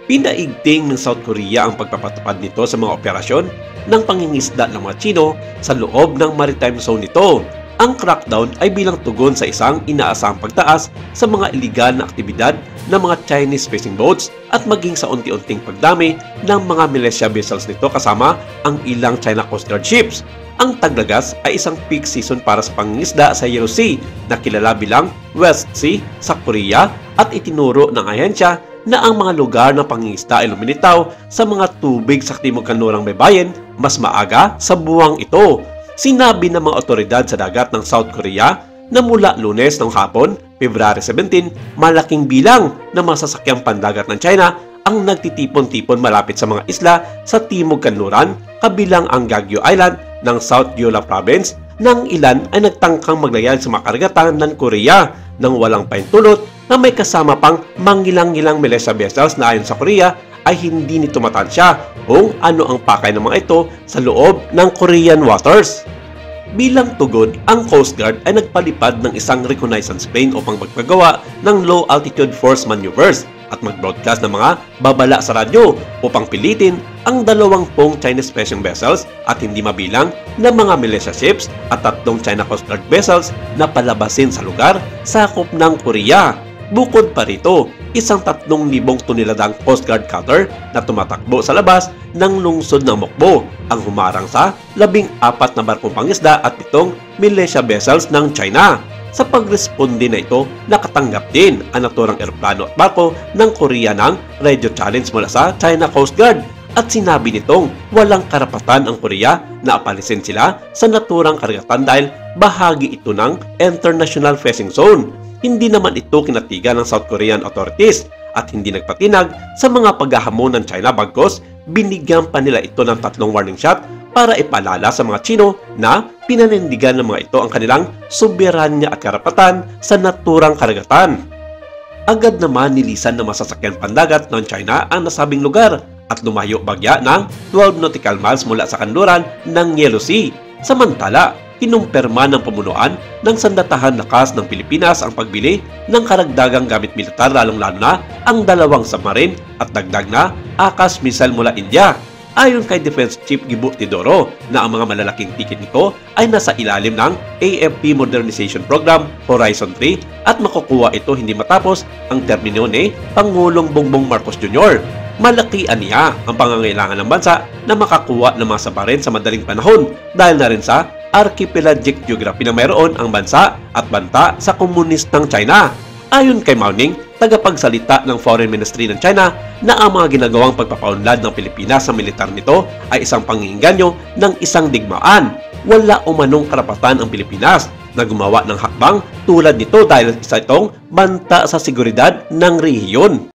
Pinaigting ng South Korea ang pagpapatupad nito sa mga operasyon ng pangingisda ng mga Tsino sa loob ng maritime zone nito. Ang crackdown ay bilang tugon sa isang inaasahang pagtaas sa mga iligal na aktibidad ng mga Chinese fishing boats at maging sa unti-unting pagdami ng mga militia vessels nito kasama ang ilang China Coast Guard ships. Ang Taglagas ay isang peak season para sa pangingisda sa Yellow Sea na kilala bilang West Sea sa Korea at itinuro ng ahensya na ang mga lugar ng pangingisda ay lumilitaw sa mga tubig sa Timog Kanlurang Baybayin mas maaga sa buwang ito. Sinabi ng mga otoridad sa dagat ng South Korea na mula Lunes ng hapon, February 17, malaking bilang ng mga sasakyang pandagat ng China ang nagtitipon-tipon malapit sa mga isla sa Timog Kanluran, kabilang ang Gagyo Island ng South Jeolla Province, nang ilan ay nagtangkang maglayag sa mga karagatan ng Korea nang walang pahintulot na may kasama pang mangilang-ilang militia vessels na ayon sa Korea ay hindi nito matansya kung ano ang pakay ng mga ito sa loob ng Korean waters. Bilang tugon, ang Coast Guard ay nagpalipad ng isang reconnaissance plane upang magpagawa ng low-altitude force maneuvers at mag-broadcast ng mga babala sa radyo upang pilitin ang 20 Chinese fishing vessels at hindi mabilang na mga militia ships at 3 China Coast Guard vessels na palabasin sa lugar sakop ng Korea. Bukod pa rito, isang 3,000 toneladang Coast Guard cutter na tumatakbo sa labas ng lungsod ng Mokbo ang humarang sa 14 na barkong pangisda at 7 militia vessels ng China. Sa pagresponde na ito, nakatanggap din ang naturang eroplano at barko ng Korea ng radio challenge mula sa China Coast Guard at sinabi nitong walang karapatan ang Korea na apalisin sila sa naturang karagatan dahil bahagi ito ng International Fishing Zone. Hindi naman ito kinatigan ng South Korean authorities at hindi nagpatinag sa mga paghahamon ng China bagkus binigyan pa nila ito ng 3 warning shot para ipaalala sa mga Tsino na pinanindigan ng mga ito ang kanilang soberanya at karapatan sa naturang karagatan. Agad naman nilisan ng masasakyan pandagat ng China ang nasabing lugar at lumayo bagya ng 12 nautical miles mula sa kanluran ng Yellow Sea. Samantala, kinumpirma ng pamunuan ng Sandatahan Lakas ng Pilipinas ang pagbili ng karagdagang gamit militar lalong-lalo na ang 2 submarine at dagdag na ACAS missile mula India. Ayon kay Defense Chief Gibo Tidoro na ang mga malalaking tiket nito ay nasa ilalim ng AFP Modernization Program Horizon 3 at makukuha ito hindi matapos ang termino ni Pangulong Bongbong Marcos Jr. Malaki aniya ang pangangailangan ng bansa na makakuha ng mga submarine sa madaling panahon dahil na rin sa archipelagic geography na mayroon ang bansa at banta sa komunistang China. Ayon kay Mauning, tagapagsalita ng Foreign Ministry ng China, na ang mga ginagawang pagpapaunlad ng Pilipinas sa militar nito ay isang panginganyo ng isang digmaan. Wala umanong karapatan ang Pilipinas na gumawa ng hakbang tulad nito dahil isa itong banta sa seguridad ng rehiyon.